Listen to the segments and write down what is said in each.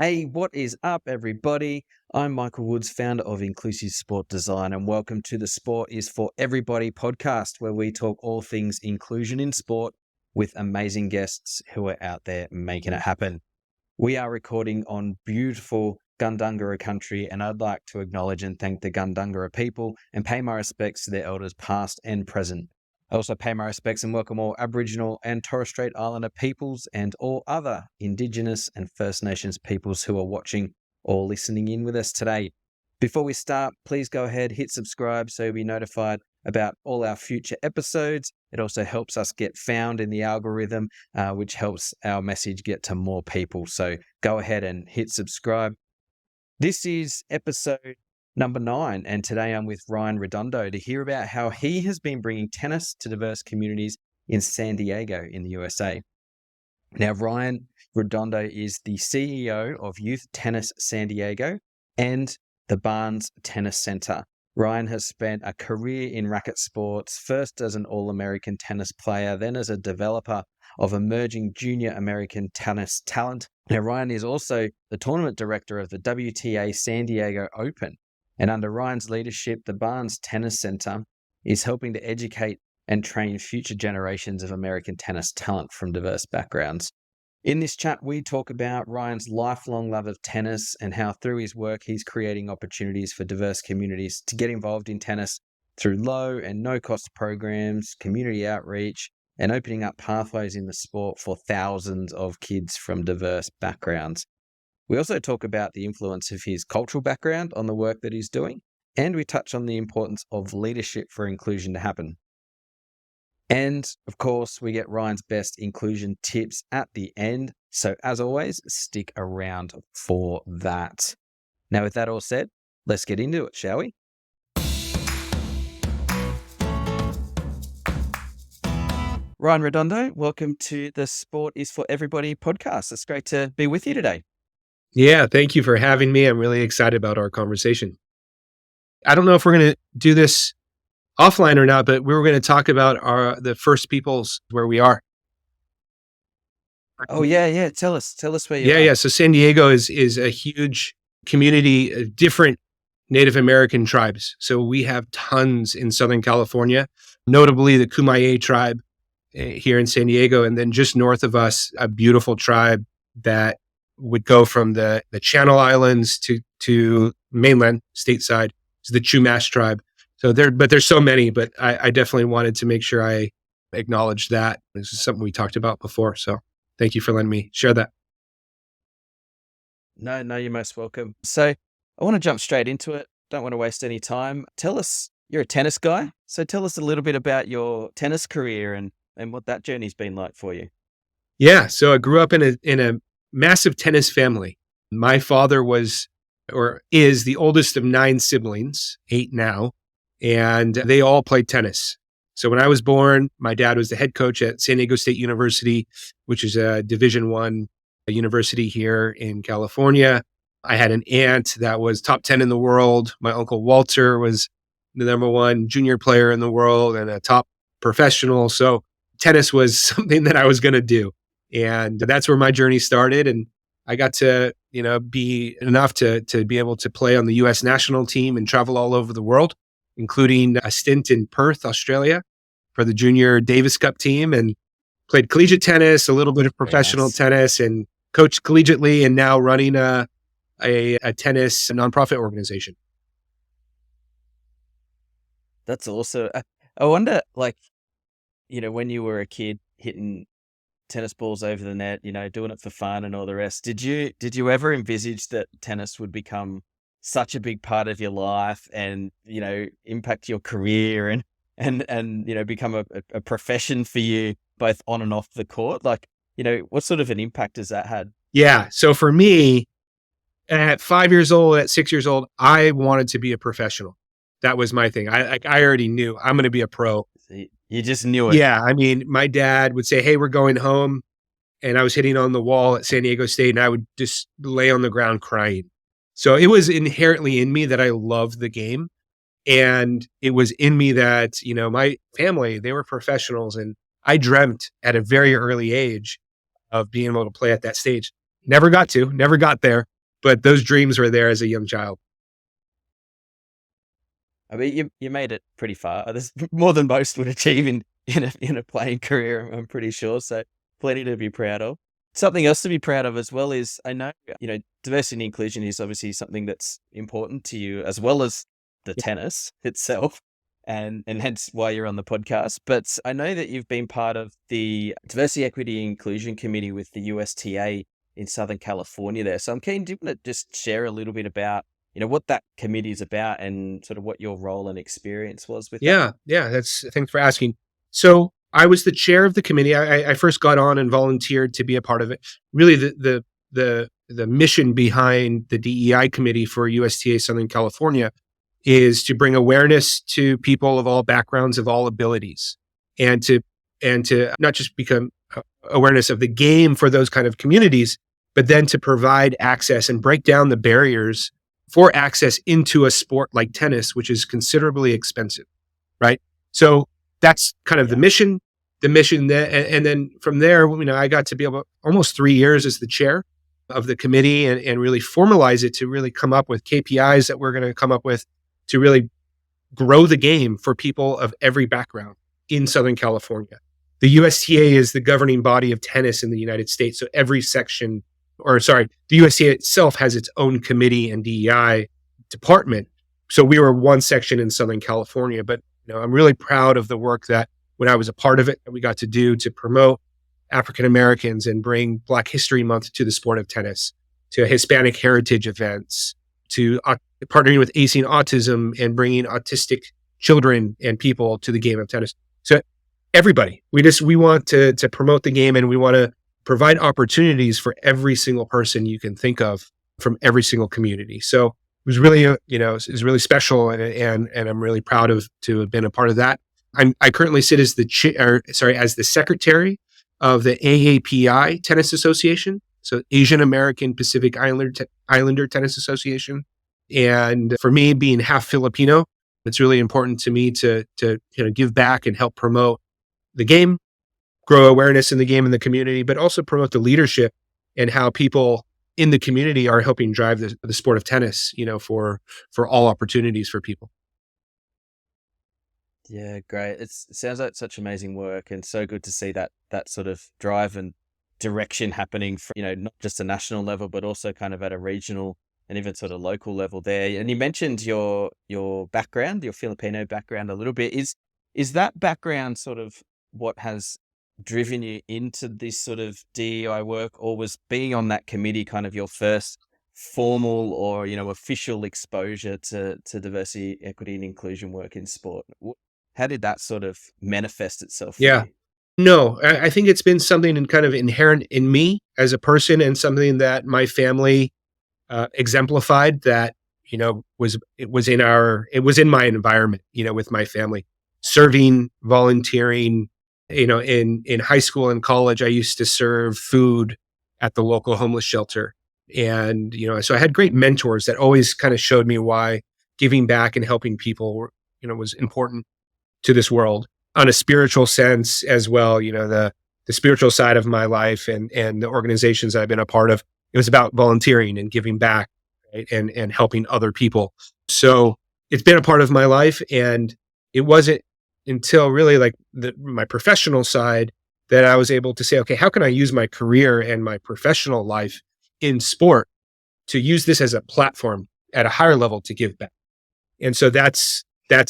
Hey, what is up, everybody? I'm Michael Woods, founder of Inclusive Sport Design, and welcome to the Sport is for Everybody podcast, where we talk all things inclusion in sport with amazing guests who are out there making it happen. We are recording on beautiful Gundungurra country, and I'd like to acknowledge and thank the Gundungurra people and pay my respects to their elders past and present. I also pay my respects and welcome all Aboriginal and Torres Strait Islander peoples and all other Indigenous and First Nations peoples who are watching or listening in with us today. Before we start, please go ahead, hit subscribe so you'll be notified about all our future episodes. It also helps us get found in the algorithm, which helps our message get to more people. So go ahead and hit subscribe. This is episode number 9, and today I'm with Ryan Redondo to hear about how he has been bringing tennis to diverse communities in San Diego in the USA. Now, Ryan Redondo is the CEO of Youth Tennis San Diego and the Barnes Tennis Center. Ryan has spent a career in racket sports, first as an All-American tennis player, then as a developer of emerging junior American tennis talent. Now, Ryan is also the tournament director of the WTA San Diego Open. And under Ryan's leadership, the Barnes Tennis Center is helping to educate and train future generations of American tennis talent from diverse backgrounds. In this chat, we talk about Ryan's lifelong love of tennis and how through his work, he's creating opportunities for diverse communities to get involved in tennis through low and no-cost programs, community outreach, and opening up pathways in the sport for thousands of kids from diverse backgrounds. We also talk about the influence of his cultural background on the work that he's doing, and we touch on the importance of leadership for inclusion to happen. And of course, we get Ryan's best inclusion tips at the end. So as always, stick around for that. Now, with that all said, let's get into it, shall we? Ryan Redondo, welcome to the Sport is for Everybody podcast. It's great to be with you today. Yeah, thank you for having me. I'm really excited about our conversation. I don't know if we're going to do this offline or not, but we were going to talk about the first peoples where we are. Oh, yeah. Tell us where you are. Yeah. So San Diego is a huge community of different Native American tribes. So we have tons in Southern California, notably the Kumeyaay tribe here in San Diego. And then just north of us, a beautiful tribe that would go from the Channel Islands to mainland stateside, to the Chumash tribe. So there's so many, but I definitely wanted to make sure I acknowledge that. This is something we talked about before. So thank you for letting me share that. No, you're most welcome. So I want to jump straight into it. Don't want to waste any time. Tell us, you're a tennis guy. So tell us a little bit about your tennis career and what that journey's been like for you. Yeah. So I grew up in a massive tennis family. My father was, or is, the oldest of 9 siblings, 8 now, and they all played tennis. So when I was born, my dad was the head coach at San Diego State University, which is a Division I university here in California. I had an aunt that was top 10 in the world. My uncle Walter was the number 1 junior player in the world and a top professional. So tennis was something that I was going to do. And that's where my journey started. And I got to, be enough to be able to play on the U.S. national team and travel all over the world, including a stint in Perth, Australia for the Junior Davis Cup team, and played collegiate tennis, a little bit of professional tennis, and coached collegiately, and now running a tennis nonprofit organization. That's awesome. I wonder, when you were a kid hitting tennis balls over the net, doing it for fun and all the rest. Did you ever envisage that tennis would become such a big part of your life and, impact your career and become a profession for you both on and off the court? What sort of an impact has that had? Yeah. So for me, at 5 years old, at 6 years old, I wanted to be a professional. That was my thing. I already knew I'm going to be a pro. You just knew it. Yeah. I mean, my dad would say, hey, we're going home. And I was hitting on the wall at San Diego State, and I would just lay on the ground crying. So it was inherently in me that I loved the game. And it was in me that, my family, they were professionals. And I dreamt at a very early age of being able to play at that stage. Never got there. but those dreams were there as a young child. I mean, you made it pretty far. There's more than most would achieve in a playing career, I'm pretty sure. So plenty to be proud of. Something else to be proud of as well is I know, diversity and inclusion is obviously something that's important to you as well as the tennis itself. And hence why you're on the podcast. But I know that you've been part of the Diversity, Equity, and Inclusion Committee with the USTA in Southern California there. So I'm keen, do you want to just share a little bit about, what that committee is about and sort of what your role and experience was with that? Yeah. Thanks for asking. So I was the chair of the committee. I first got on and volunteered to be a part of it. Really, the mission behind the DEI committee for USTA Southern California is to bring awareness to people of all backgrounds, of all abilities, and to not just become awareness of the game for those kind of communities, but then to provide access and break down the barriers for access into a sport like tennis, which is considerably expensive, right? So that's kind of the mission there. And then from there, I got to be able almost 3 years as the chair of the committee and really formalize it to really come up with KPIs that we're going to come up with to really grow the game for people of every background in Southern California. The USTA is the governing body of tennis in the United States. So the USTA itself has its own committee and DEI department. So we were one section in Southern California, but I'm really proud of the work that when I was a part of it, that we got to do to promote African Americans and bring Black History Month to the sport of tennis, to Hispanic heritage events, to partnering with Acing Autism and bringing autistic children and people to the game of tennis. So everybody, we want to promote the game, and we want to provide opportunities for every single person you can think of from every single community. So it was really, it was really special, and I'm really proud to have been a part of that. I currently sit as as the secretary of the AAPI Tennis Association, so Asian American Pacific Islander Tennis Association. And for me, being half Filipino, it's really important to me to give back and help promote the game, grow awareness in the game in the community, but also promote the leadership and how people in the community are helping drive the sport of tennis, for all opportunities for people. Yeah, great. It sounds like such amazing work, and so good to see that sort of drive and direction happening for, not just a national level, but also kind of at a regional and even sort of local level there. And you mentioned your background, your Filipino background a little bit. Is that background sort of what has driven you into this sort of DEI work, or was being on that committee kind of your first formal or, official exposure to diversity, equity, and inclusion work in sport? How did that sort of manifest itself for Yeah. you? No, I think it's been something kind of inherent in me as a person, and something that my family exemplified, that it was in my environment, with my family, serving, volunteering. In high school and college, I used to serve food at the local homeless shelter, and so I had great mentors that always kind of showed me why giving back and helping people was important to this world. On a spiritual sense as well, the spiritual side of my life and the organizations I've been a part of, it was about volunteering and giving back, right? And helping other people. So it's been a part of my life, and it wasn't until really like my professional side that I was able to say, okay, how can I use my career and my professional life in sport to use this as a platform at a higher level to give back? And so that's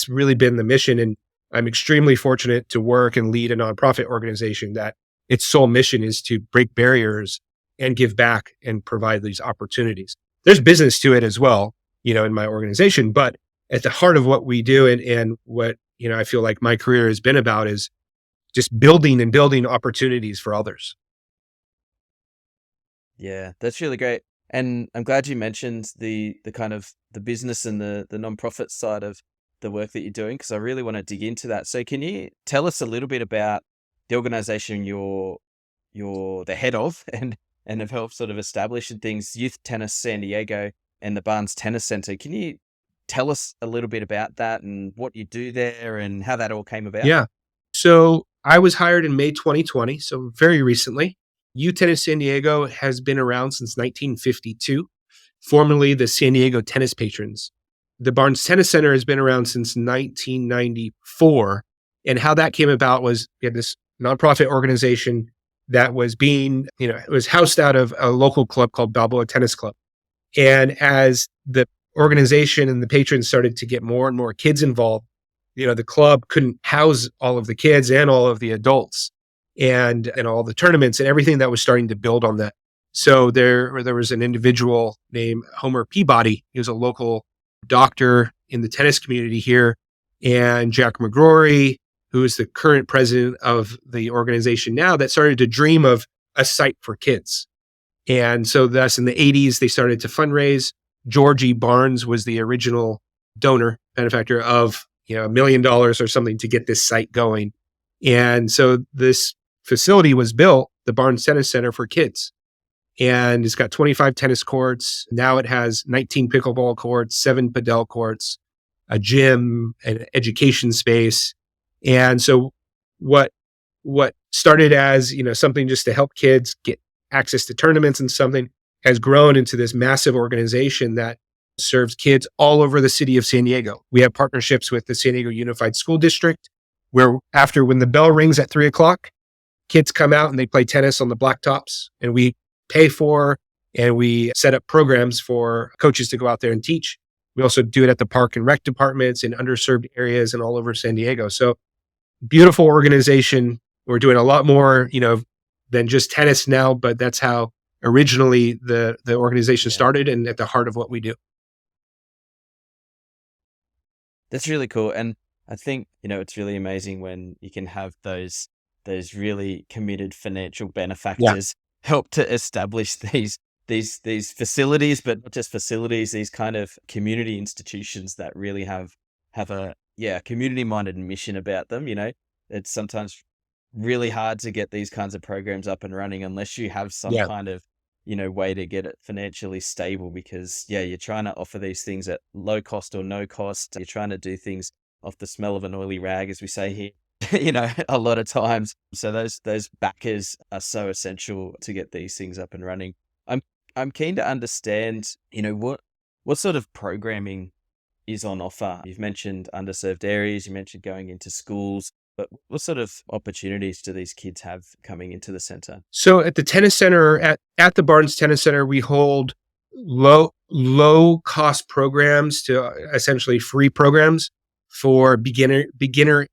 really been the mission. And I'm extremely fortunate to work and lead a nonprofit organization that its sole mission is to break barriers and give back and provide these opportunities. There's business to it as well, in my organization, but at the heart of what we do and what, I feel like my career has been about is just building opportunities for others. Yeah, that's really great. And I'm glad you mentioned the kind of the business and the nonprofit side of the work that you're doing, because I really want to dig into that. So can you tell us a little bit about the organization you're the head of and have helped sort of establish and things, Youth Tennis San Diego and the Barnes Tennis Center? Can you tell us a little bit about that and what you do there and how that all came about? Yeah. So I was hired in May 2020, so very recently. Youth Tennis San Diego has been around since 1952. formerly the San Diego Tennis Patrons. The Barnes Tennis Center has been around since 1994. And how that came about was we had this nonprofit organization that was it was housed out of a local club called Balboa Tennis Club. And as the organization and the patrons started to get more and more kids involved, the club couldn't house all of the kids and all of the adults and all the tournaments and everything that was starting to build on that. So there was an individual named Homer Peabody. He was a local doctor in the tennis community here, and Jack McGrory, who is the current president of the organization now, that started to dream of a site for kids. And so that's in the 80s, they started to fundraise. Georgie Barnes was the original donor, benefactor of $1 million or something to get this site going. And so this facility was built, the Barnes Tennis Center, for kids. And it's got 25 tennis courts. Now it has 19 pickleball courts, 7 padel courts, a gym, an education space. And so what started as, something just to help kids get access to tournaments and something has grown into this massive organization that serves kids all over the city of San Diego. We have partnerships with the San Diego Unified School District, where when the bell rings at 3:00, kids come out and they play tennis on the blacktops, and we pay for and we set up programs for coaches to go out there and teach. We also do it at the park and rec departments in underserved areas and all over San Diego. So beautiful organization. We're doing a lot more, than just tennis now, but that's how originally the organization started and at the heart of what we do. That's really cool. And I think, it's really amazing when you can have those really committed financial benefactors help to establish these facilities, but not just facilities, these kind of community institutions that really have a community-minded mission about them. It's sometimes really hard to get these kinds of programs up and running unless you have some kind of way to get it financially stable, because you're trying to offer these things at low cost or no cost. You're trying to do things off the smell of an oily rag, as we say here, a lot of times. So those backers are so essential to get these things up and running. I'm keen to understand, what sort of programming is on offer. You've mentioned underserved areas, you mentioned going into schools, but what sort of opportunities do these kids have coming into the center? So at the tennis center, at the Barnes Tennis Center, we hold low cost programs to essentially free programs for beginner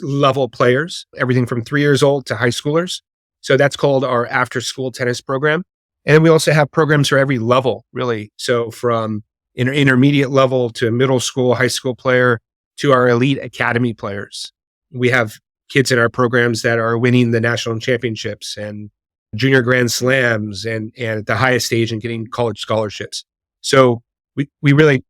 level players, everything from 3 years old to high schoolers. So that's called our after school tennis program. And we also have programs for every level, really. So from intermediate level to middle school, high school player to our elite academy players. We have kids in our programs that are winning the national championships and junior grand slams and at the highest stage and getting college scholarships. So we really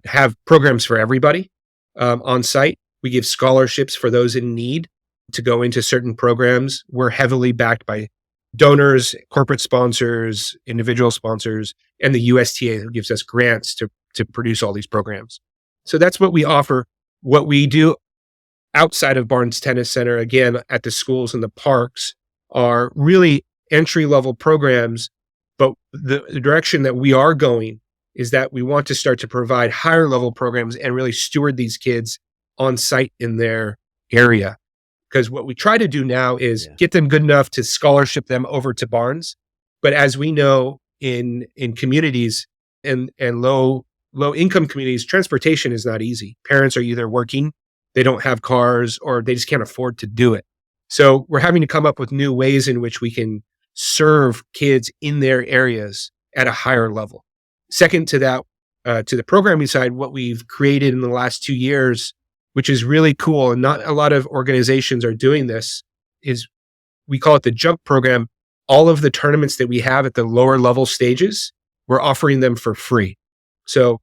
have programs for everybody on site. We give scholarships for those in need to go into certain programs. We're heavily backed by donors, corporate sponsors, individual sponsors, and the USTA, who gives us grants to produce all these programs. So that's what we offer. What we do outside of Barnes Tennis Center, again, at the schools and the parks, are really entry-level programs. But the direction that we are going is that we want to start to provide higher-level programs and really steward these kids on site in their area. Because what we try to do now is get them good enough to scholarship them over to Barnes. But as we know, in communities and low income communities, transportation is not easy. Parents are either working, they don't have cars, or they just can't afford to do it. So we're having to come up with new ways in which we can serve kids in their areas at a higher level. Second to that, to the programming side, what we've created in the last 2 years, which is really cool, and not a lot of organizations are doing this, is we call it the Jump program. All of the tournaments that we have at the lower level stages, we're offering them for free. So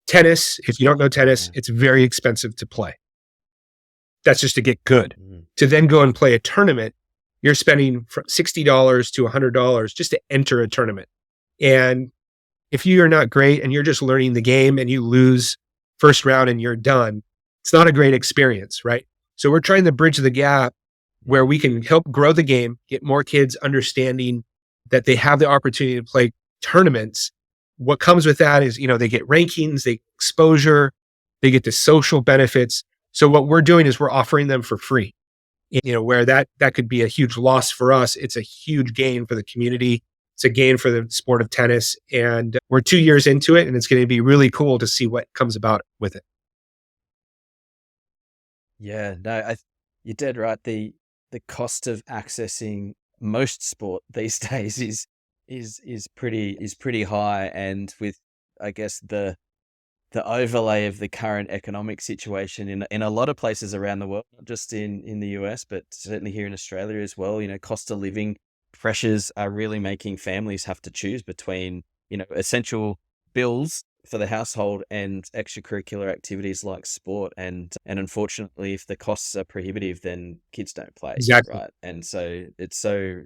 tennis, if you don't know tennis, it's very expensive to play. That's just to get good. To then go and play a tournament, you're spending from $60 to $100 just to enter a tournament. And if you are not great and you're just learning the game and you lose first round and you're done, it's not a great experience, right? So we're trying to bridge the gap where we can help grow the game, get more kids understanding that they have the opportunity to play tournaments what comes with that is, they get rankings, they get exposure, they get the social benefits. So what we're doing is we're offering them for free. Where that could be a huge loss for us, it's a huge gain for the community. It's a gain for the sport of tennis. And we're 2 years into it, and it's going to be really cool to see what comes about with it. Yeah, no, you're dead right. The cost of accessing most sport these days is pretty high, and with, I guess, the overlay of the current economic situation in a lot of places around the world, not just in the US, but certainly here in Australia as well. Cost of living pressures are really making families have to choose between, essential bills for the household and extracurricular activities like sport. And unfortunately, if the costs are prohibitive, then kids don't play. Exactly. Right. And so it's so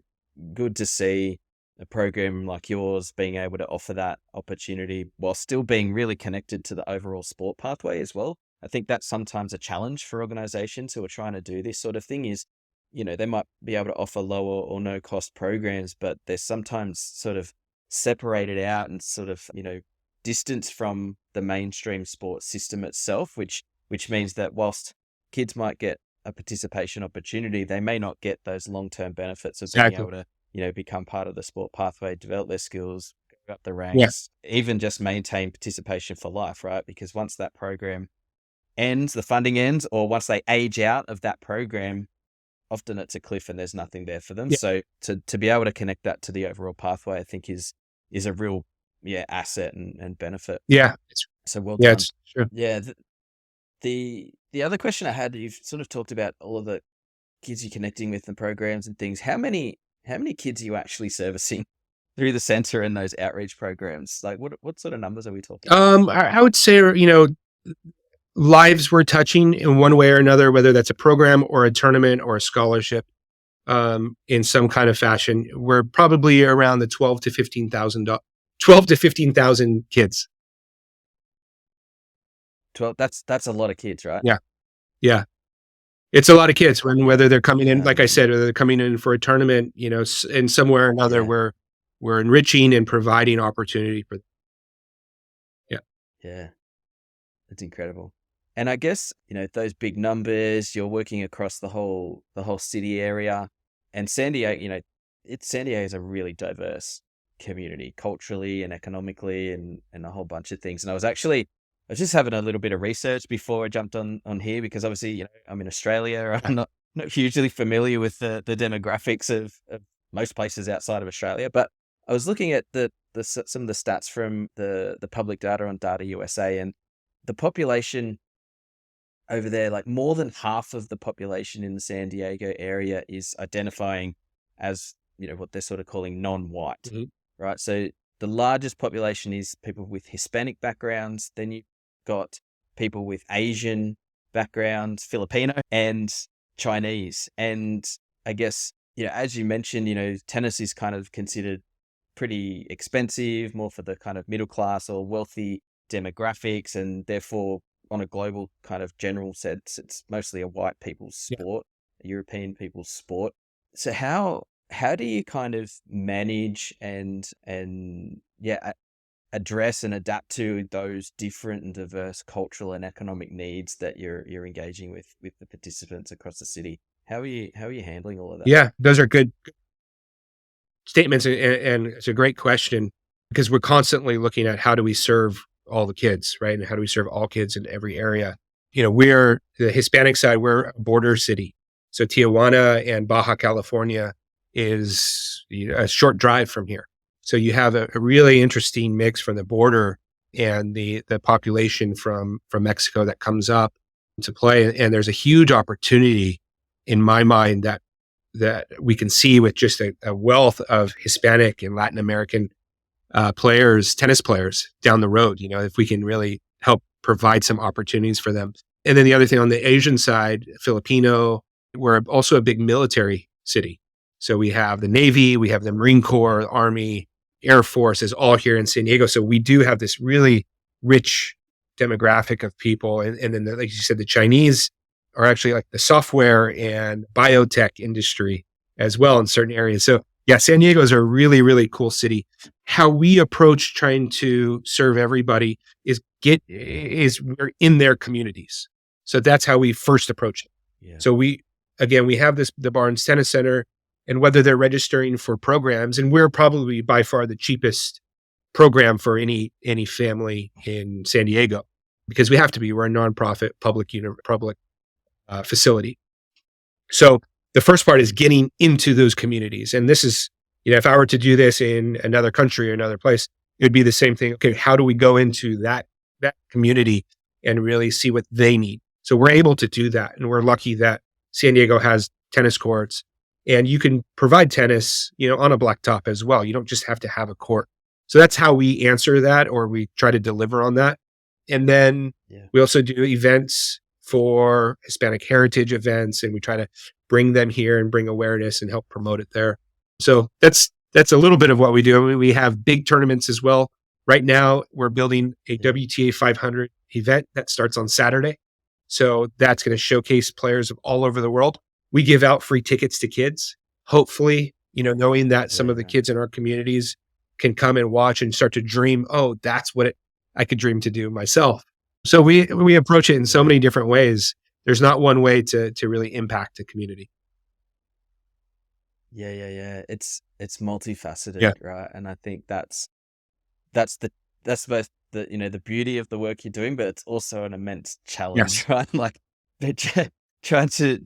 good to see a program like yours being able to offer that opportunity while still being really connected to the overall sport pathway as well. I think that's sometimes a challenge for organizations who are trying to do this sort of thing is, they might be able to offer lower or no cost programs, but they're sometimes sort of separated out and sort of, distance from the mainstream sports system itself, which means that whilst kids might get a participation opportunity, they may not get those long-term benefits of being able to, become part of the sport pathway, develop their skills, go up the ranks, even just maintain participation for life, right? Because once that program ends, the funding ends, or once they age out of that program, often it's a cliff and there's nothing there for them. Yeah. So to be able to connect that to the overall pathway, I think is a real asset and benefit. Yeah. So well done. It's true. Yeah. The other question I had, you've sort of talked about all of the kids you're connecting with and programs and things. How many kids are you actually servicing through the center and those outreach programs? Like what sort of numbers are we talking? I would say, lives we're touching in one way or another, whether that's a program or a tournament or a scholarship, in some kind of fashion. We're probably around the 12 to 15,000 kids. 12. That's a lot of kids, right? Yeah. Yeah. It's a lot of kids whether they're coming in, like I said, or they're coming in for a tournament, in somewhere or another, we're enriching and providing opportunity for them. Yeah. Yeah. That's incredible. And I guess, those big numbers, you're working across the whole city area, and San Diego, San Diego is a really diverse community culturally and economically and a whole bunch of things. And I was just having a little bit of research before I jumped on here, because obviously, I'm in Australia. I'm not hugely familiar with the demographics of most places outside of Australia, but I was looking at some of the stats from the public data on Data USA, and the population over there, like more than half of the population in the San Diego area is identifying as, what they're sort of calling non-white, Mm-hmm. right? So the largest population is people with Hispanic backgrounds. Then you've got people with Asian backgrounds, Filipino and Chinese. And I guess, as you mentioned, tennis is kind of considered pretty expensive, more for the kind of middle class or wealthy demographics, and therefore on a global kind of general sense, it's mostly a white people's sport, a European people's sport. So how do you kind of manage and address and adapt to those different and diverse cultural and economic needs that you're engaging with the participants across the city? How are you handling all of that? Yeah, those are good statements, and it's a great question, because we're constantly looking at how do we serve all the kids, right? And how do we serve all kids in every area? We're the Hispanic side, we're a border city. So Tijuana and Baja California is a short drive from here. So you have a really interesting mix from the border and the population from Mexico that comes up to play. And there's a huge opportunity in my mind that we can see with just a wealth of Hispanic and Latin American tennis players down the road, if we can really help provide some opportunities for them. And then the other thing on the Asian side, Filipino, we're also a big military city. So we have the Navy, we have the Marine Corps, the Army, Air Force is all here in San Diego. So we do have this really rich demographic of people. And then, like you said, the Chinese are actually like the software and biotech industry as well in certain areas. So Yeah, San Diego is a really, really cool city. How we approach trying to serve everybody is we're in their communities. So that's how we first approach it. Yeah. So we have the Barnes Tennis Center, and whether they're registering for programs, and we're probably by far the cheapest program for any family in San Diego, because we have to be. We're a nonprofit public facility. So the first part is getting into those communities. And this is, if I were to do this in another country or another place, it would be the same thing. Okay, how do we go into that community and really see what they need? So we're able to do that. And we're lucky that San Diego has tennis courts, and you can provide tennis, on a blacktop as well. You don't just have to have a court. So that's how we answer that, or we try to deliver on that. And then we also do events for Hispanic heritage events, and we try to bring them here and bring awareness and help promote it there. So that's a little bit of what we do. I mean, we have big tournaments as well. Right now, we're building a WTA 500 event that starts on Saturday. So that's going to showcase players of all over the world. We give out free tickets to kids, hopefully, knowing that some of the kids in our communities can come and watch and start to dream, oh, that's what I could dream to do myself. So we approach it in so many different ways. There's not one way to really impact the community. Yeah. It's multifaceted, right? And I think that's both the beauty of the work you're doing, but it's also an immense challenge, right? Like trying to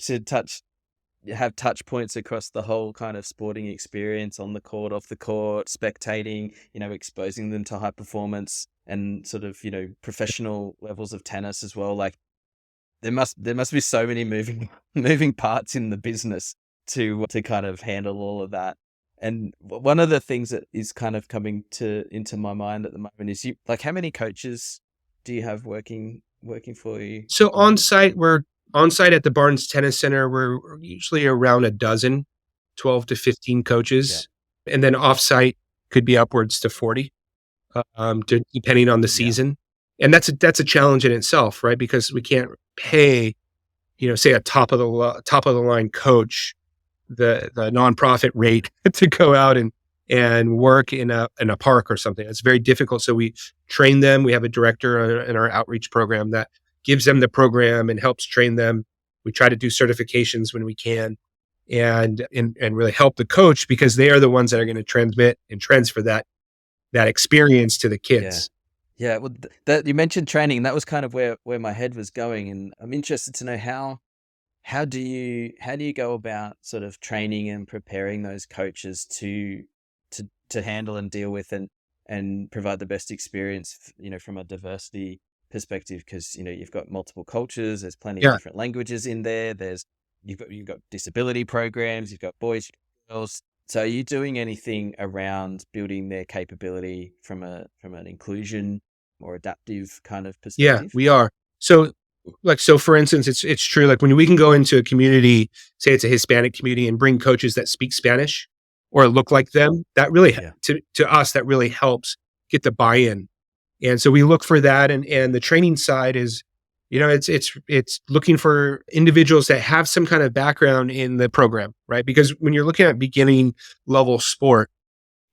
have touch points across the whole kind of sporting experience, on the court, off the court, spectating, exposing them to high performance and sort of, professional levels of tennis as well. Like there must be so many moving parts in the business to kind of handle all of that. And one of the things that is kind of coming into my mind at the moment is how many coaches do you have working for you? So on site at the Barnes Tennis Center, we're usually around a dozen, 12 to 15 coaches. Yeah. And then off-site could be upwards to 40, depending on the season. And that's a challenge in itself, right? Because we can't pay, say a top of the line coach the nonprofit rate to go out and work in a park or something. It's very difficult. So we train them. We have a director in our outreach program that gives them the program and helps train them. We try to do certifications when we can, and really help the coach, because they are the ones that are going to transmit and transfer that experience to the kids. Yeah. Well, that you mentioned training. That was kind of where my head was going, and I'm interested to know how do you go about sort of training and preparing those coaches to handle and deal with and provide the best experience, from a diversity perspective, because you've got multiple cultures, there's plenty of different languages in there, you've got disability programs, you've got boys, girls. So are you doing anything around building their capability from an inclusion or adaptive kind of perspective? Yeah, we are. So for instance, it's true. Like when we can go into a community, say it's a Hispanic community, and bring coaches that speak Spanish or look like them, that really, to us, that really helps get the buy-in. And so we look for that. And the training side is, it's looking for individuals that have some kind of background in the program, right? Because when you're looking at beginning level sport,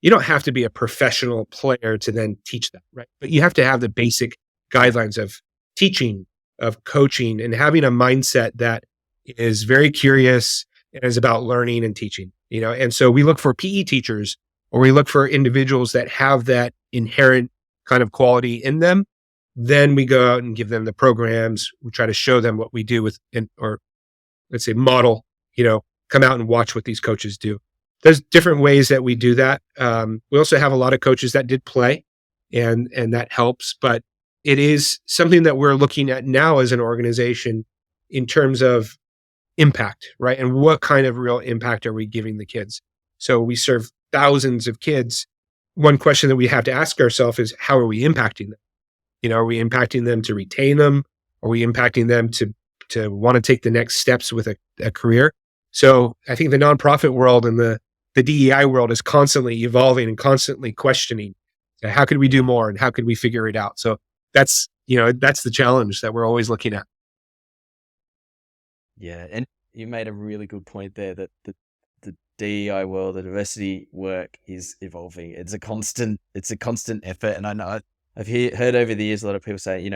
you don't have to be a professional player to then teach that, right? But you have to have the basic guidelines of teaching, of coaching, and having a mindset that is very curious and is about learning and teaching, And so we look for PE teachers, or we look for individuals that have that inherent kind of quality in them. Then we go out and give them the programs. We try to show them what we do or let's say model, come out and watch what these coaches do. There's different ways that we do that. We also have a lot of coaches that did play, and that helps, but it is something that we're looking at now as an organization in terms of impact, right? And what kind of real impact are we giving the kids? So we serve thousands of kids. One question that we have to ask ourselves is, how are we impacting them? Are we impacting them to retain them? Are we impacting them to want to take the next steps with a career? So I think the nonprofit world and the DEI world is constantly evolving and constantly questioning, how could we do more and how could we figure it out? So that's the challenge that we're always looking at. Yeah. And you made a really good point there, that the DEI world, the diversity work is evolving. It's a constant effort. And I know I've heard over the years a lot of people say,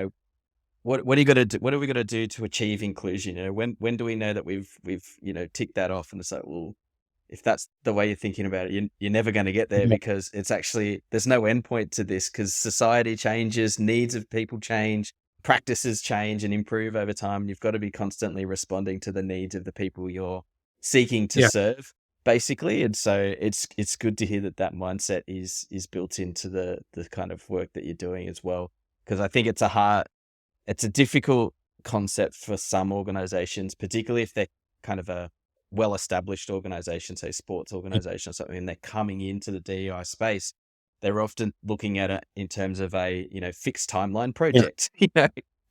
what are you going to do? What are we going to do to achieve inclusion? When do we know that we've ticked that off? And it's like, well, if that's the way you're thinking about it, you're never going to get there, because it's actually, there's no endpoint to this, because society changes, needs of people change, practices change and improve over time. You've got to be constantly responding to the needs of the people you're seeking to serve, basically. And so it's good to hear that mindset is built into the kind of work that you're doing as well, because I think it's a difficult concept for some organizations, particularly if they're kind of a well-established organization, say sports organization or something, and they're coming into the DEI space. They're often looking at it in terms of a fixed timeline project,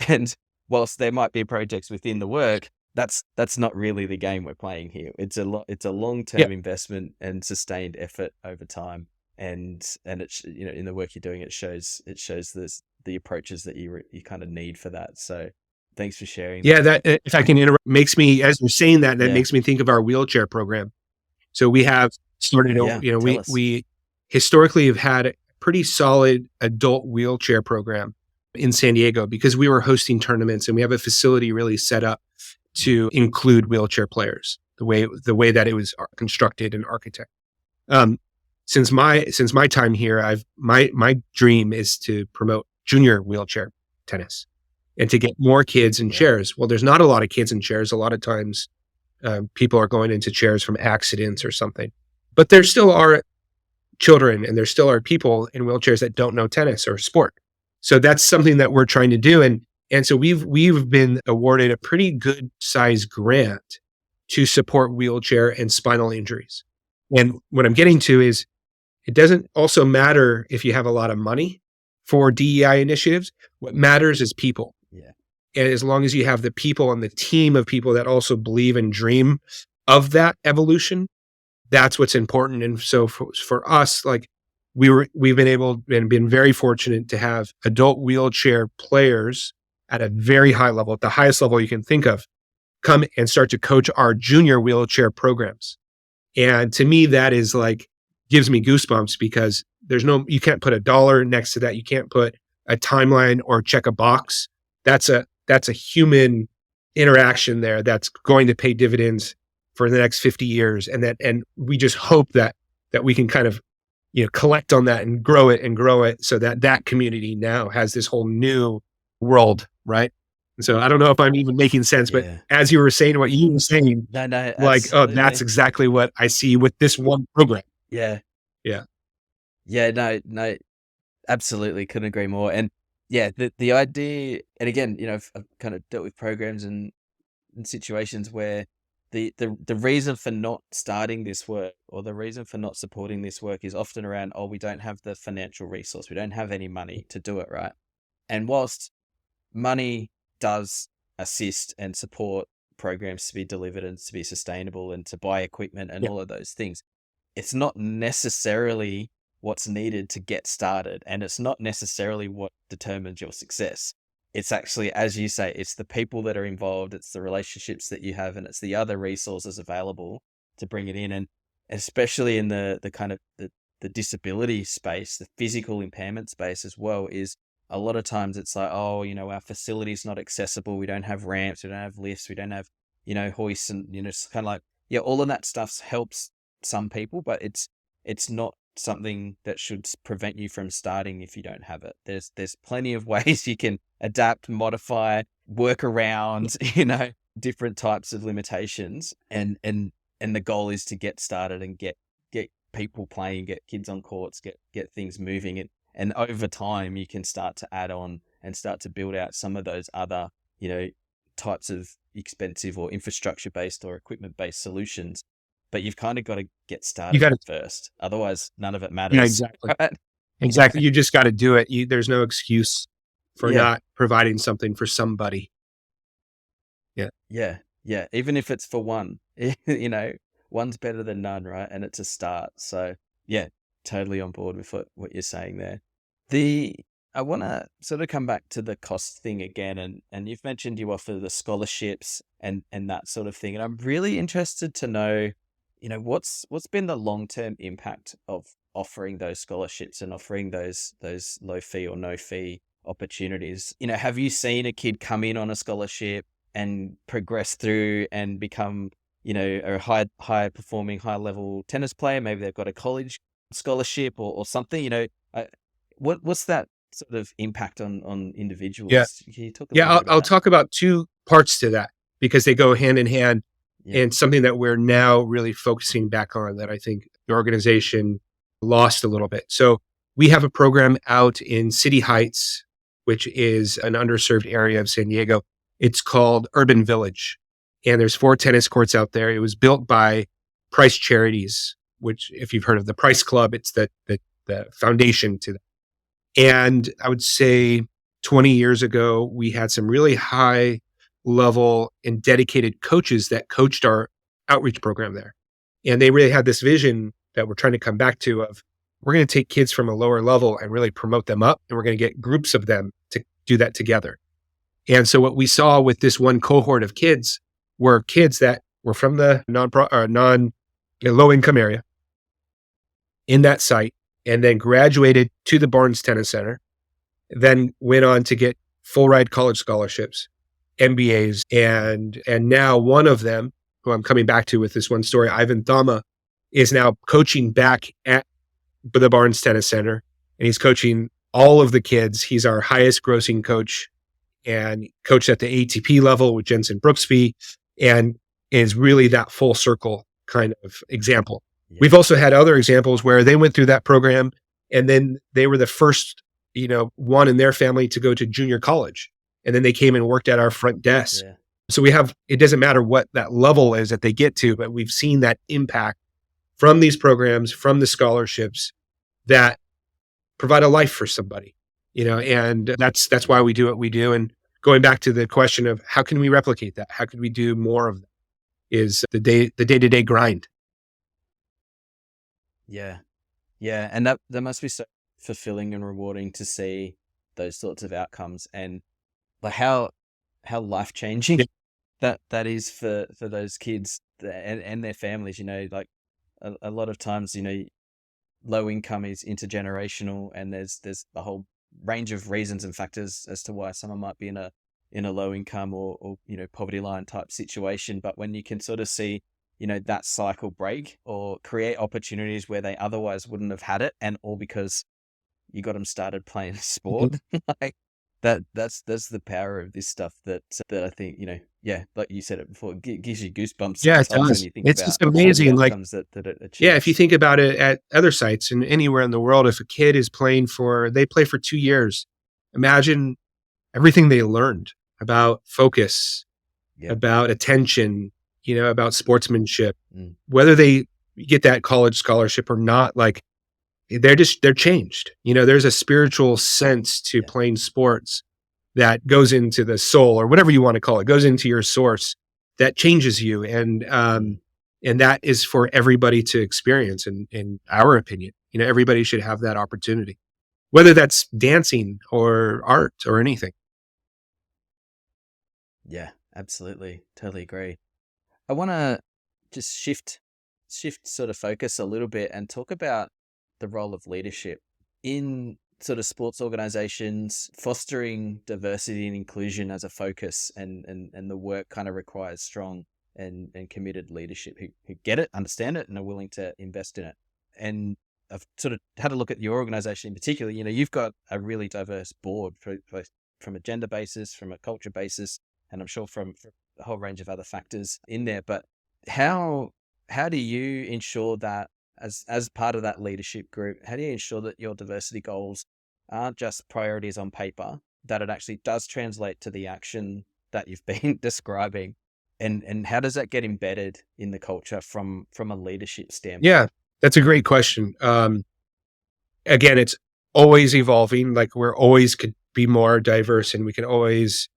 and whilst there might be projects within the work, that's not really the game we're playing here. It's a long-term investment and sustained effort over time, and it's in the work you're doing, it shows the approaches that you kind of need for that. So thanks for sharing. That if I can interrupt, makes me, as you're saying that makes me think of our wheelchair program. So we have started, we historically have had a pretty solid adult wheelchair program in San Diego, because we were hosting tournaments, and we have a facility really set up to include wheelchair players, the way that it was constructed and architected. Since my time here, my dream is to promote junior wheelchair tennis and to get more kids in chairs. Well, there's not a lot of kids in chairs. A lot of times people are going into chairs from accidents or something, but there still are children and there still are people in wheelchairs that don't know tennis or sport. So that's something that we're trying to do. And so we've been awarded a pretty good size grant to support wheelchair and spinal injuries. And what I'm getting to is, it doesn't also matter if you have a lot of money for DEI initiatives. What matters is people. Yeah. And as long as you have the people and the team of people that also believe and dream of that evolution, that's what's important. And so for us, like we've been able and been very fortunate to have adult wheelchair players at a very high level, at the highest level you can think of, come and start to coach our junior wheelchair programs. And to me, that is like, gives me goosebumps, because you can't put a dollar next to that. You can't put a timeline or check a box. That's a human interaction there that's going to pay dividends for the next 50 years. And we just hope that we can kind of, collect on that and grow it so that community now has this whole new world. Right. And so I don't know if I'm even making sense, but as you were saying, what you were saying, no, like, absolutely. That's exactly what I see with this one program. Yeah. No, absolutely. Couldn't agree more. And the idea, and again, I've kind of dealt with programs and situations where the reason for not starting this work, or the reason for not supporting this work, is often around, we don't have the financial resource. We don't have any money to do it. Right. And whilst money does assist and support programs to be delivered and to be sustainable and to buy equipment and all of those things, it's not necessarily what's needed to get started, and it's not necessarily what determines your success. It's actually, as you say, it's the people that are involved, it's the relationships that you have, and it's the other resources available to bring it in. And especially in the kind of the disability space, the physical impairment space as well, is a lot of times it's like, our facility's not accessible. We don't have ramps, we don't have lifts, we don't have, hoists, and, it's kind of like, all of that stuff helps some people, but it's not something that should prevent you from starting if you don't have it. There's plenty of ways you can adapt, modify, work around, different types of limitations, and the goal is to get started and get people playing, get kids on courts, get things moving, and over time you can start to add on and start to build out some of those other types of expensive or infrastructure based or equipment based solutions. But you've kind of got to get started first. Otherwise, none of it matters. Yeah, exactly. Right? Exactly. You just got to do it. There's no excuse for not providing something for somebody. Yeah. Even if it's for one, one's better than none, right? And it's a start. So totally on board with what you're saying there. I want to sort of come back to the cost thing again. And you've mentioned you offer the scholarships and that sort of thing. And I'm really interested to know, what's been the long-term impact of offering those scholarships and offering those low fee or no fee opportunities? Have you seen a kid come in on a scholarship and progress through and become, a high performing, high level tennis player? Maybe they've got a college scholarship or something. What's that sort of impact on individuals? Yeah. Can you talk a Yeah, little bit about I'll that? talk about two parts to that because they go hand in hand, Yeah. and something that we're now really focusing back on that I think the organization lost a little bit. So we have a program out in City Heights, which is an underserved area of San Diego. It's called Urban Village, and there's 4 tennis courts out there. It was built by Price Charities, which, if you've heard of the Price Club, it's the foundation to that. And I would say 20 years ago, we had some really high level and dedicated coaches that coached our outreach program there. And they really had this vision that we're trying to come back to of we're going to take kids from a lower level and really promote them up. And we're going to get groups of them to do that together. And so what we saw with this one cohort of kids were kids that were from the low income area in that site, and then graduated to the Barnes Tennis Center, then went on to get full ride college scholarships, MBAs, and now one of them, who I'm coming back to with this one story, Ivan Thama, is now coaching back at the Barnes Tennis Center, and he's coaching all of the kids. He's our highest grossing coach and coached at the ATP level with Jensen Brooksby, and is really that full circle kind of example. Yeah. We've also had other examples where they went through that program and then they were the first, one in their family to go to junior college. And then they came and worked at our front desk. Yeah. So it doesn't matter what that level is that they get to, but we've seen that impact from these programs, from the scholarships that provide a life for somebody, and that's why we do what we do. And going back to the question of how can we replicate that? How can we do more of that is the day-to-day grind. Yeah. Yeah. And that must be so fulfilling and rewarding to see those sorts of outcomes, and like how life-changing that is for those kids and their families. Like a lot of times, low income is intergenerational, and there's a whole range of reasons and factors as to why someone might be in a low income or poverty line type situation. But when you can sort of see that cycle break or create opportunities where they otherwise wouldn't have had it, and all because you got them started playing sport, like that's the power of this stuff that I think, like you said it before, it gives you goosebumps. Yeah, it sometimes does. when you think It's about just amazing. the Like, outcomes that it achieves. yeah, if you think about it at other sites and anywhere in the world, if a kid is they play for 2 years, imagine everything they learned about focus, about attention, about sportsmanship, whether they get that college scholarship or not, like they're changed. There's a spiritual sense to playing sports that goes into the soul, or whatever you want to call it, goes into your source that changes you. And that is for everybody to experience. In our opinion, everybody should have that opportunity, whether that's dancing or art or anything. Yeah, absolutely. Totally agree. I want to just shift sort of focus a little bit and talk about the role of leadership in sort of sports organizations. Fostering diversity and inclusion as a focus, and the work kind of requires strong and committed leadership who get it, understand it, and are willing to invest in it. And I've sort of had a look at your organization in particular. You've got a really diverse board from a gender basis, from a culture basis, and I'm sure from a whole range of other factors in there. But how do you ensure that as part of that leadership group, how do you ensure that your diversity goals aren't just priorities on paper, that it actually does translate to the action that you've been describing? And how does that get embedded in the culture from a leadership standpoint? Yeah, that's a great question. Again, it's always evolving. Like, we're always could be more diverse, and we can always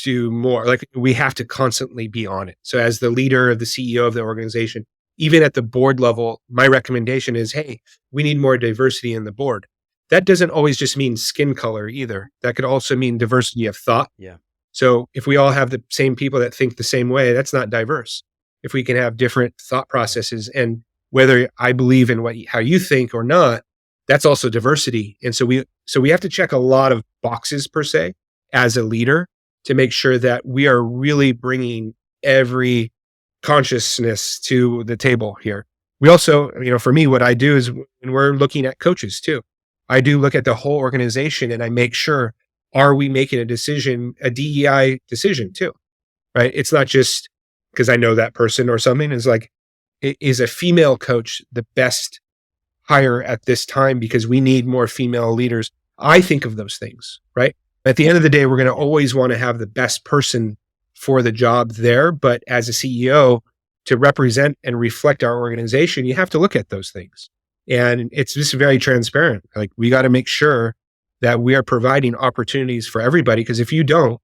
do more. Like, we have to constantly be on it. So as the leader of the CEO of the organization, even at the board level, my recommendation is, hey, we need more diversity in the board. That doesn't always just mean skin color either. That could also mean diversity of thought. Yeah. So if we all have the same people that think the same way, that's not diverse. if we can have different thought processes. And whether I believe in how you think or not, that's also diversity. And so we have to check a lot of boxes per se as a leader to make sure that we are really bringing every consciousness to the table here. We also, for me, what I do is when we're looking at coaches too, I do look at the whole organization and I make sure, are we making a decision, a DEI decision too, right? It's not just because I know that person or something. It's like, is a female coach the best hire at this time because we need more female leaders? I think of those things, right? At the end of the day, we're going to always want to have the best person for the job there. But as a CEO, to represent and reflect our organization, you have to look at those things. And it's just very transparent. Like, we got to make sure that we are providing opportunities for everybody. Because if you don't,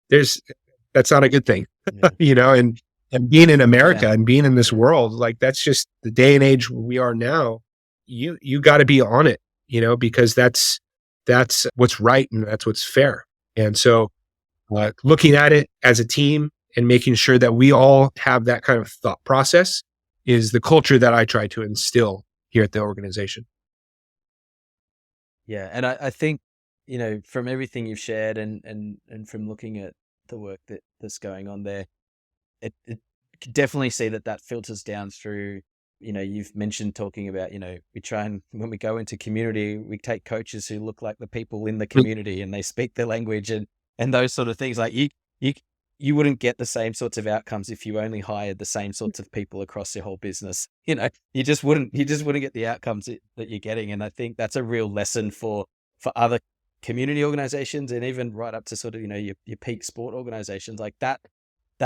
that's not a good thing, and being in America and being in this world, like, that's just the day and age we are now. You got to be on it, because that's what's right and that's what's fair. And so looking at it as a team and making sure that we all have that kind of thought process is the culture that I try to instill here at the organization. Yeah. And I think, from everything you've shared and from looking at the work that's going on there, it could definitely see that filters down through. You've mentioned talking about, we try and when we go into community, we take coaches who look like the people in the community and they speak their language and those sort of things. Like you wouldn't get the same sorts of outcomes if you only hired the same sorts of people across your whole business. You just wouldn't get the outcomes that you're getting. And I think that's a real lesson for other community organizations and even right up to sort of, your peak sport organizations. Like that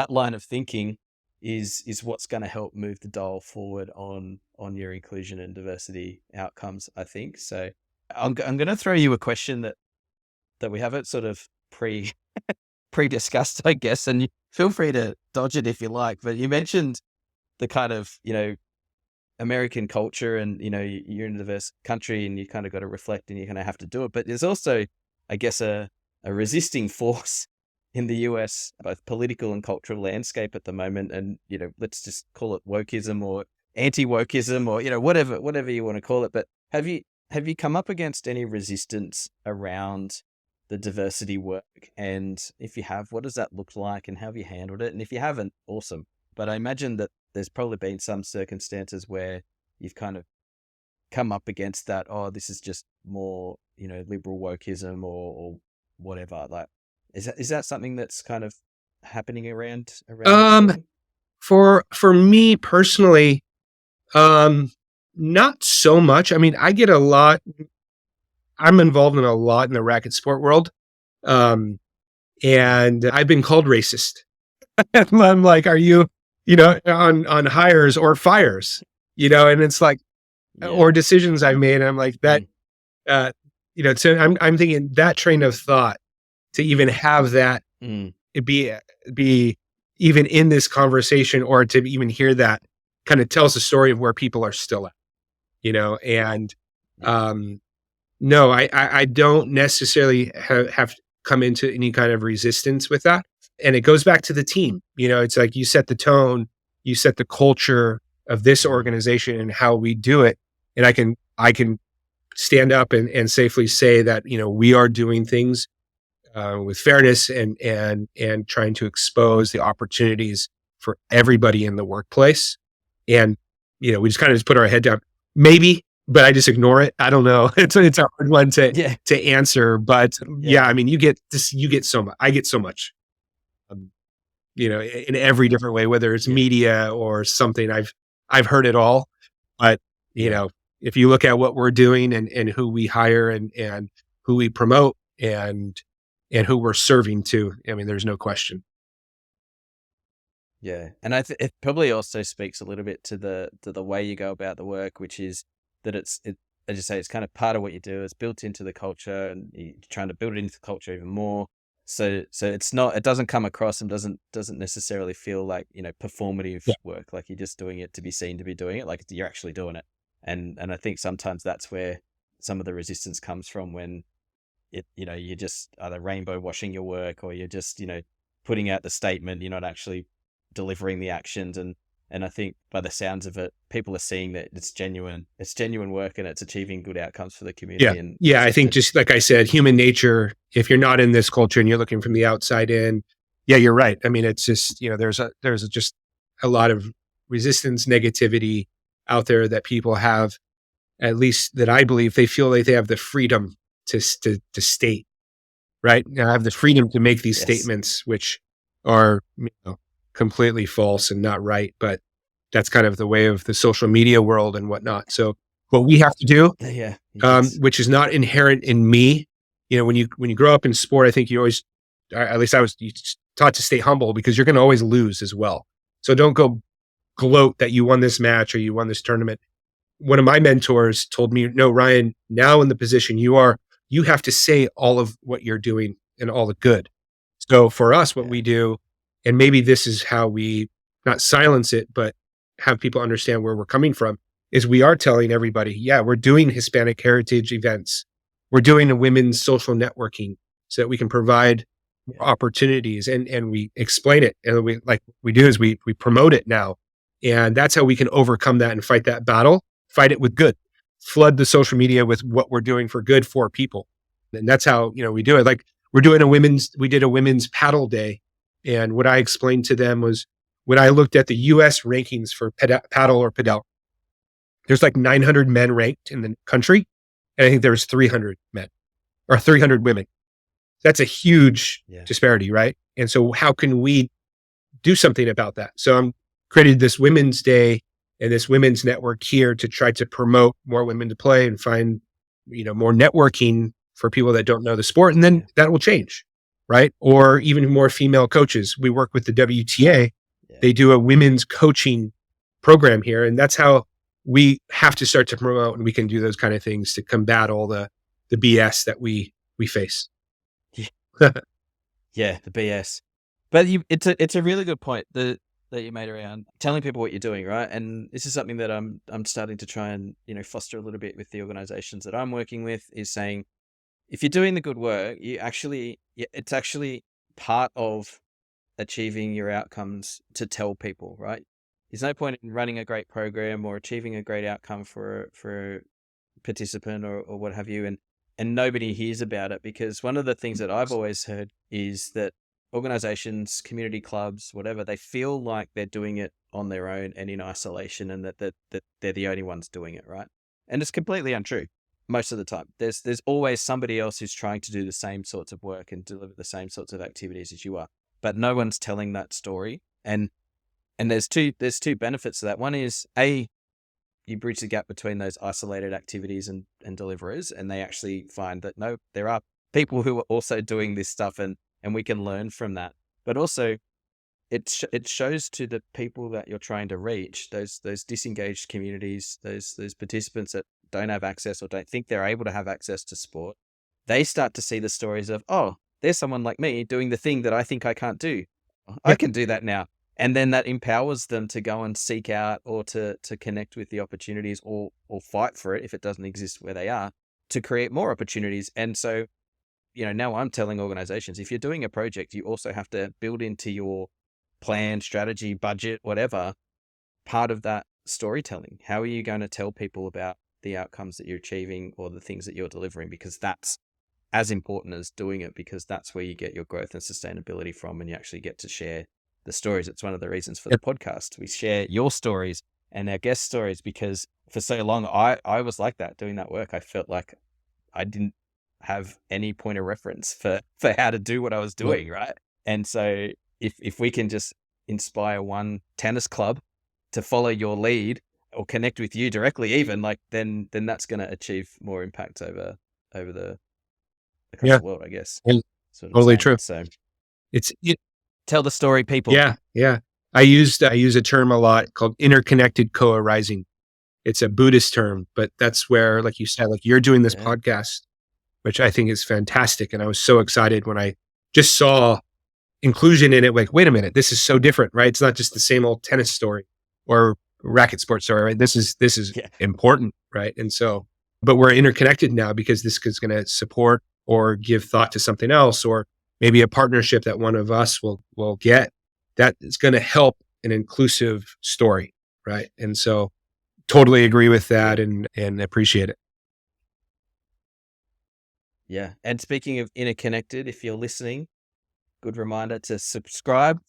line of thinking is what's going to help move the dial forward on your inclusion and diversity outcomes, I think. So I'm going to throw you a question that we haven't sort of pre-discussed, I guess, and feel free to dodge it if you like. But you mentioned the kind of, American culture and, you're in a diverse country and you kind of got to reflect and you kind of have to do it. But there's also, I guess, a resisting force in the US, both political and cultural landscape at the moment. And, let's just call it wokeism or anti-wokeism or, whatever you want to call it. But have you come up against any resistance around the diversity work? And if you have, what does that look like and how have you handled it? And if you haven't, awesome. But I imagine that there's probably been some circumstances where you've kind of come up against that, this is just more, liberal wokeism or whatever. Like, is that something that's kind of happening around? For me personally, not so much. I mean, I get a lot. I'm involved in a lot in the racket sport world. And I've been called racist. I'm like, are you, on hires or fires, and it's like, or decisions I've made. And I'm like that, so I'm thinking that train of thought to even have that be even in this conversation or to even hear that kind of tells the story of where people are still at, and, no, I don't necessarily have come into any kind of resistance with that. And it goes back to the team. It's like you set the tone, you set the culture of this organization and how we do it. And I can stand up and safely say that, we are doing things with fairness and trying to expose the opportunities for everybody in the workplace. And, we just kind of put our head down. Maybe, but I just ignore it. I don't know. It's a hard one to answer, but I mean, you get so much. I get so much, in every different way, whether it's media or something. I've heard it all, but if you look at what we're doing and who we hire and who we promote and who we're serving to, I mean, there's no question. Yeah, and it probably also speaks a little bit to the way you go about the work, which is that as you say, it's kind of part of what you do. It's built into the culture, and you're trying to build it into the culture even more. So it's not, it doesn't come across and doesn't necessarily feel like performative work, like you're just doing it to be seen to be doing it, like you're actually doing it. And I think sometimes that's where some of the resistance comes from, when you're just either rainbow washing your work, or you're just putting out the statement, you're not actually delivering the actions. And And I think by the sounds of it, people are seeing that it's genuine work and it's achieving good outcomes for the Yeah. community. And Yeah. I think just like I said, human nature, if you're not in this culture and you're looking from the outside in, yeah, you're right. I mean, it's just, there's just a lot of resistance, negativity out there that people have, at least that I believe they feel like they have the freedom to state, right? Now, I have the freedom to make these Yes. statements, which are completely false and not right. But that's kind of the way of the social media world and whatnot. So what we have to do, Yeah. Yes. which is not inherent in me, when you grow up in sport, I think you always, at least I was taught to stay humble because you're going to always lose as well. So don't go gloat that you won this match or you won this tournament. One of my mentors told me, no, Ryan, now in the position you are, you have to say all of what you're doing and all the good. So for us, what we do, and maybe this is how we not silence it, but have people understand where we're coming from, is we are telling everybody, yeah, we're doing Hispanic heritage events. We're doing a women's social networking so that we can provide opportunities and we explain it. And we promote it now. And that's how we can overcome that and fight that battle, fight it with good, flood the social media with what we're doing for good for people. And that's how, we do it. Like we did a women's paddle day. And what I explained to them was when I looked at the US rankings for paddle or padel, there's like 900 men ranked in the country. And I think there's 300 men or 300 women. That's a huge disparity, right? And so how can we do something about that? So I'm created this Women's Day and this women's network here to try to promote more women to play and find, more networking for people that don't know the sport. And then that will change, right? Or even more female coaches. We work with the WTA. They do a women's coaching program here. And that's how we have to start to promote, and we can do those kind of things to combat all the BS that we face. Yeah, the BS. But it's a really good point that you made around telling people what you're doing, right? And this is something that I'm starting to try and foster a little bit with the organizations that I'm working with, is saying if you're doing the good work, it's actually part of achieving your outcomes to tell people, right? There's no point in running a great program or achieving a great outcome for a participant or what have you, and nobody hears about it, because one of the things that I've always heard is that organizations, community clubs, whatever, they feel like they're doing it on their own and in isolation, and that they're the only ones doing it, right? And it's completely untrue. Most of the time, there's always somebody else who's trying to do the same sorts of work and deliver the same sorts of activities as you are, but no one's telling that story. And there's two benefits to that. One is, you bridge the gap between those isolated activities and deliverers, and they actually find that no, there are people who are also doing this stuff, and we can learn from that. But also, it shows to the people that you're trying to reach, those disengaged communities, those participants that don't have access or don't think they're able to have access to sport. They start to see the stories of, oh, there's someone like me doing the thing that I think I can't do. I can do that now. And then that empowers them to go and seek out or to connect with the opportunities or fight for it if it doesn't exist where they are, to create more opportunities. And so, now I'm telling organizations, if you're doing a project, you also have to build into your plan, strategy, budget, whatever, part of that storytelling. How are you going to tell people about the outcomes that you're achieving or the things that you're delivering? Because that's as important as doing it, because that's where you get your growth and sustainability from, and you actually get to share the stories. It's one of the reasons for the podcast. We share your stories and our guest stories, because for so long, I was like that doing that work. I felt like I didn't have any point of reference for how to do what I was doing. Right. And so if we can just inspire one tennis club to follow your lead or connect with you directly, even then that's going to achieve more impact over the across the world, I guess. Totally true. So it's tell the story, people. Yeah. I use a term a lot called interconnected co-arising. It's a Buddhist term, but that's where, like you said, like you're doing this podcast, which I think is fantastic. And I was so excited when I just saw inclusion in it. Like, wait a minute, this is so different, right? It's not just the same old tennis story or racket sports story, right? This is important, right? And so, but we're interconnected now because this is going to support or give thought to something else, or maybe a partnership that one of us will get that is going to help an inclusive story, right? And so totally agree with that and appreciate it. Yeah. And speaking of interconnected, if you're listening, good reminder to subscribe,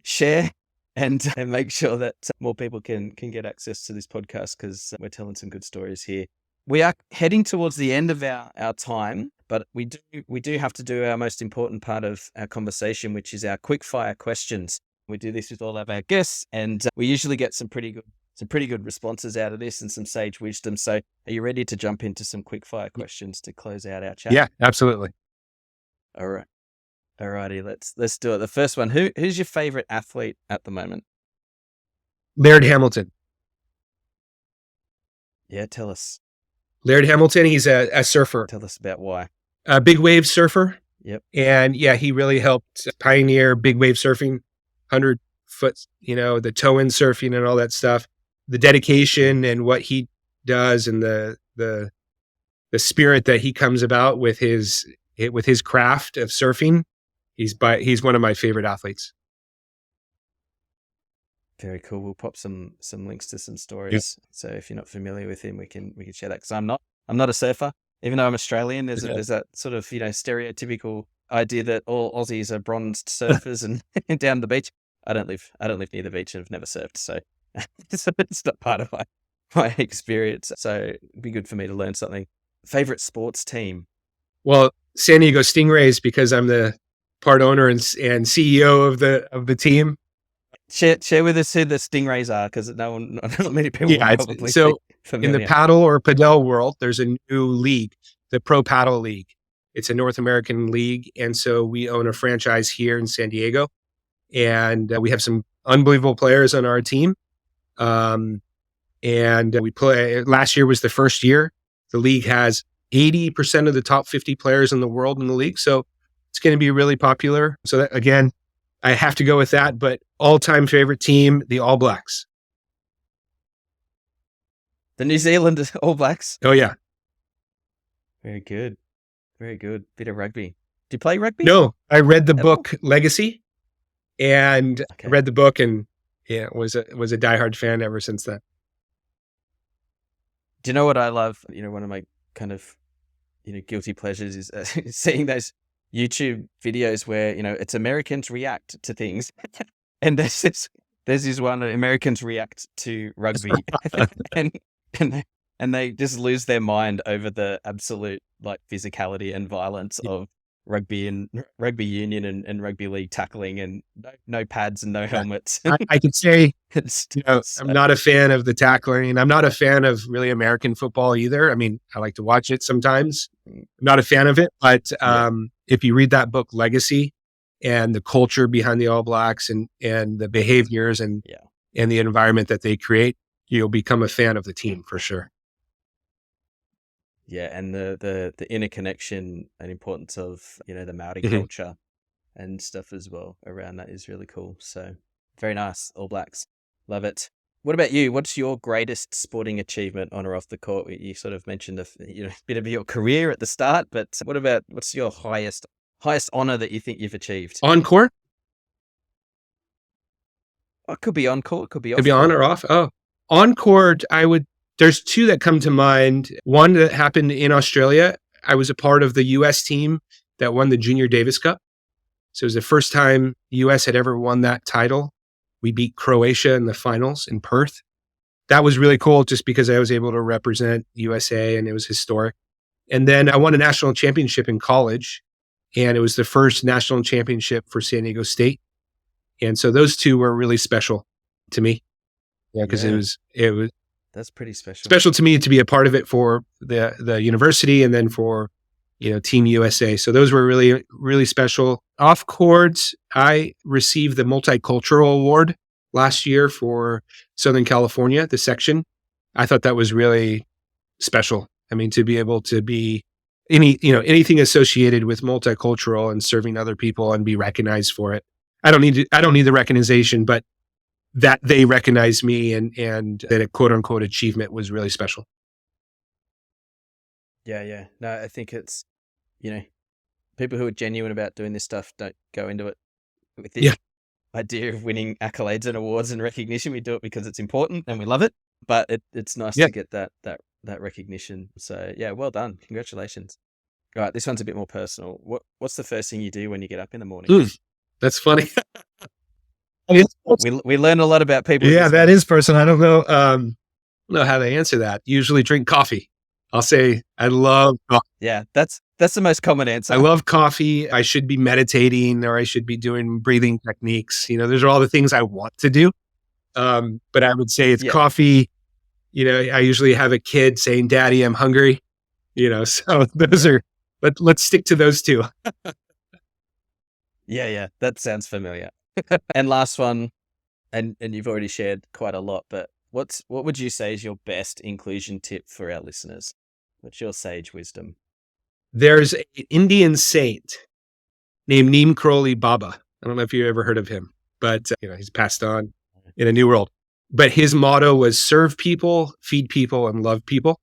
share, and make sure that more people can get access to this podcast, because we're telling some good stories here. We are heading towards the end of our time, but we do have to do our most important part of our conversation, which is our quickfire questions. We do this with all of our guests, and we usually get some pretty good responses out of this and some sage wisdom. So are you ready to jump into some quickfire questions to close out our chat? Yeah, absolutely. All right. Alrighty, let's do it. The first one, who's your favorite athlete at the moment? Laird Hamilton. Yeah, tell us. Laird Hamilton, he's a surfer, Tell us about why. a big wave surfer. Yep. And yeah, he really helped pioneer big wave surfing, 100-foot, the toe-in surfing and all that stuff. The dedication and what he does and the spirit that he comes about with his craft of surfing. He's one of my favorite athletes. Very cool. We'll pop some links to some stories. Yep. So if you're not familiar with him, we can share that, because I'm not a surfer. Even though I'm Australian, there's that sort of stereotypical idea that all Aussies are bronzed surfers and down the beach. I don't live near the beach and have never surfed, so it's not part of my experience. So it'd be good for me to learn something. Favorite sports team? Well, San Diego Stingrays, because I'm the part owner and CEO of the team. Share with us who the Stingrays are, because not many people will probably so familiar. In the paddle or padel world, there's a new league, the Pro Paddle League. It's a North American league, and so we own a franchise here in San Diego, and we have some unbelievable players on our team. And we play. Last year was the first year. The league has 80% of the top 50 players in the world in the league, so it's going to be really popular. So that, again, I have to go with that, but all-time favorite team, the All Blacks. The New Zealand All Blacks? Oh, yeah. Very good. Very good. Bit of rugby. Do you play rugby? No, I read the book Legacy, and I read the book and was a diehard fan ever since then. Do you know what I love? One of my kind of, guilty pleasures is seeing those YouTube videos where, it's Americans react to things. And there's this one, Americans react to rugby and they just lose their mind over the absolute physicality and violence of rugby and rugby union and rugby league tackling, and no pads and no helmets. I could say, I'm not a fan of the tackling, and I'm not a fan of really American football either. I mean, I like to watch it sometimes. I'm not a fan of it, but if you read that book, Legacy, and the culture behind the All Blacks and the behaviors and the environment that they create, you'll become a fan of the team for sure. Yeah, and the interconnection and importance of the Maori culture and stuff as well around that is really cool. So very nice, All Blacks, love it. What about you? What's your greatest sporting achievement on or off the court? You sort of mentioned a bit of your career at the start, but what's your highest honor that you think you've achieved? On court? Oh, it could be on court, could be off. Could be on or off. Oh, on court, there's two that come to mind. One that happened in Australia. I was a part of the U.S. team that won the Junior Davis Cup. So it was the first time the U.S. had ever won that title. We beat Croatia in the finals in Perth. That was really cool just because I was able to represent USA and it was historic. And then I won a national championship in college, and it was the first national championship for San Diego State. And so those two were really special to me. Yeah, because it was that's pretty special. Special to me to be a part of it for the university and then for Team USA. So those were really, really special. Off court, I received the Multicultural Award last year for Southern California, the section. I thought that was really special. I mean, to be able to be anything associated with multicultural and serving other people and be recognized for it. I don't need the recognition, but that they recognized me and that a quote unquote achievement was really special. Yeah. No, I think it's, people who are genuine about doing this stuff don't go into it with it. idea of winning accolades and awards and recognition. We do it because it's important and we love it, but it's nice Yeah. to get that recognition. So yeah, well done. Congratulations. All right, this one's a bit more personal. What's the first thing you do when you get up in the morning? That's funny. We learn a lot about people. Yeah, that is personal. I don't know how to answer that. Usually drink coffee. I'll say I love coffee. Yeah, that's the most common answer. I love coffee. I should be meditating or I should be doing breathing techniques. Those are all the things I want to do. But I would say it's coffee. I usually have a kid saying, "Daddy, I'm hungry." So those are, let's stick to those two. Yeah, that sounds familiar. And last one, and you've already shared quite a lot, but what would you say is your best inclusion tip for our listeners? What's your sage wisdom? There's an Indian saint named Neem Karoli Baba. I don't know if you ever heard of him, but he's passed on in a new world. But his motto was serve people, feed people, and love people.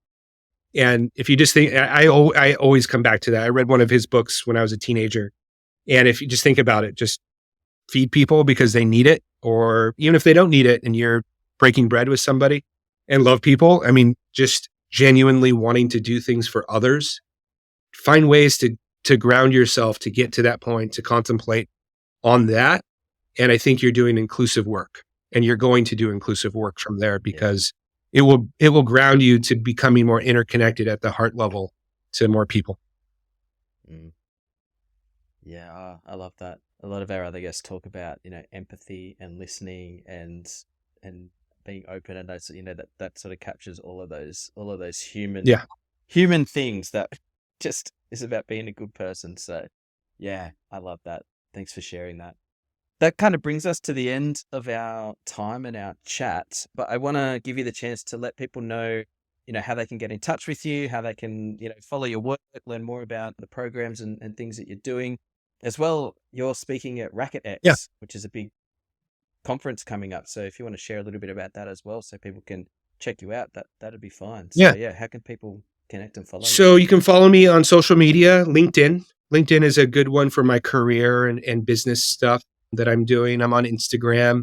And if you just think, I always come back to that. I read one of his books when I was a teenager. And if you just think about it, just feed people because they need it, or even if they don't need it and you're breaking bread with somebody, and love people. I mean, just genuinely wanting to do things for others. Find ways to ground yourself to get to that point, to contemplate on that. And I think you're doing inclusive work, and you're going to do inclusive work from there because it will ground you to becoming more interconnected at the heart level to more people. Yeah, I love that. A lot of our other guests talk about, empathy and listening and being open, and those, that sort of captures all of those human things that just is about being a good person. So yeah, I love that. Thanks for sharing that. That kind of brings us to the end of our time and our chat, but I want to give you the chance to let people know, how they can get in touch with you, how they can, follow your work, learn more about the programs and things that you're doing. As well, you're speaking at Racket X, which is a big conference coming up. So if you want to share a little bit about that as well, so people can check you out, that'd be fine. So how can people connect and follow you? So you can follow me on social media, LinkedIn. LinkedIn is a good one for my career and business stuff that I'm doing. I'm on Instagram,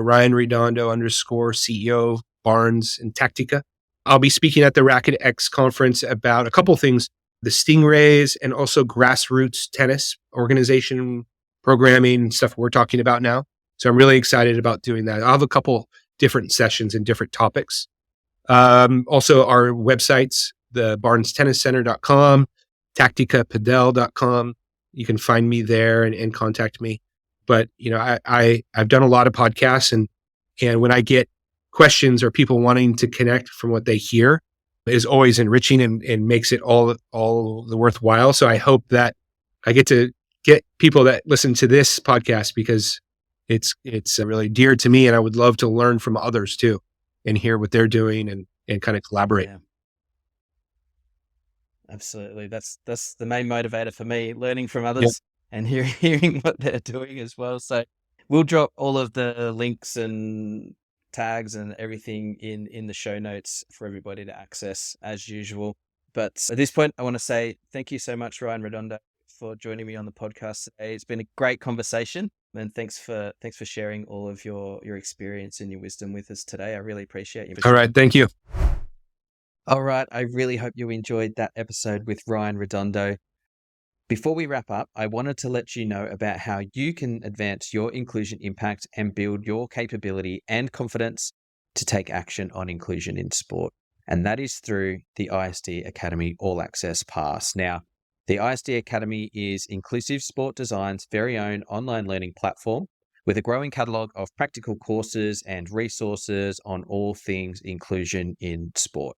Ryan Redondo _CEO, Barnes and Tactica. I'll be speaking at the Racket X conference about a couple things, the Stingrays and also grassroots tennis organization programming stuff we're talking about now. So I'm really excited about doing that. I'll have a couple different sessions and different topics. Also our websites, the barnestenniscenter.com, tacticapadel.com. You can find me there and contact me. But, I've done a lot of podcasts and when I get questions or people wanting to connect from what they hear, is always enriching and makes it all the worthwhile. So I hope that I get to get people that listen to this podcast because it's really dear to me, and I would love to learn from others too and hear what they're doing and kind of collaborate. Yeah. Absolutely. That's the main motivator for me, learning from others and hearing what they're doing as well. So we'll drop all of the links and tags and everything in the show notes for everybody to access as usual. But at this point, I want to say thank you so much, Ryan Redondo, for joining me on the podcast today. It's been a great conversation, and thanks for sharing all of your experience and your wisdom with us today. I really appreciate you. All right. Thank you. All right. I really hope you enjoyed that episode with Ryan Redondo. Before we wrap up, I wanted to let you know about how you can advance your inclusion impact and build your capability and confidence to take action on inclusion in sport. And that is through the ISD Academy All Access Pass. Now, the ISD Academy is Inclusive Sport Design's very own online learning platform with a growing catalogue of practical courses and resources on all things inclusion in sport.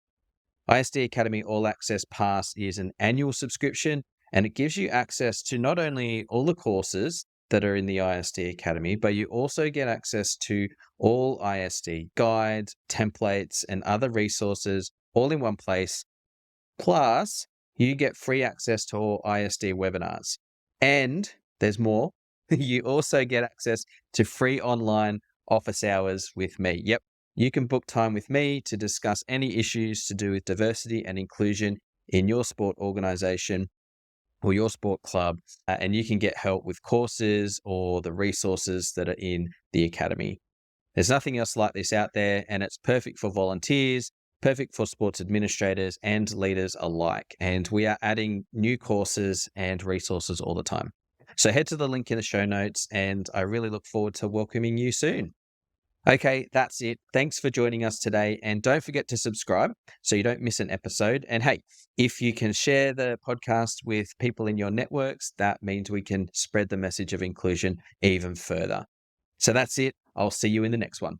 ISD Academy All Access Pass is an annual subscription, and it gives you access to not only all the courses that are in the ISD Academy, but you also get access to all ISD guides, templates, and other resources all in one place. Plus, you get free access to all ISD webinars. And there's more. You also get access to free online office hours with me. Yep, you can book time with me to discuss any issues to do with diversity and inclusion in your sport organization. or your sport club, and you can get help with courses or the resources that are in the academy. There's nothing else like this out there, and it's perfect for volunteers, perfect for sports administrators and leaders alike. And we are adding new courses and resources all the time. So head to the link in the show notes, and I really look forward to welcoming you soon. Okay, that's it. Thanks for joining us today. And don't forget to subscribe so you don't miss an episode. And hey, if you can share the podcast with people in your networks, that means we can spread the message of inclusion even further. So that's it. I'll see you in the next one.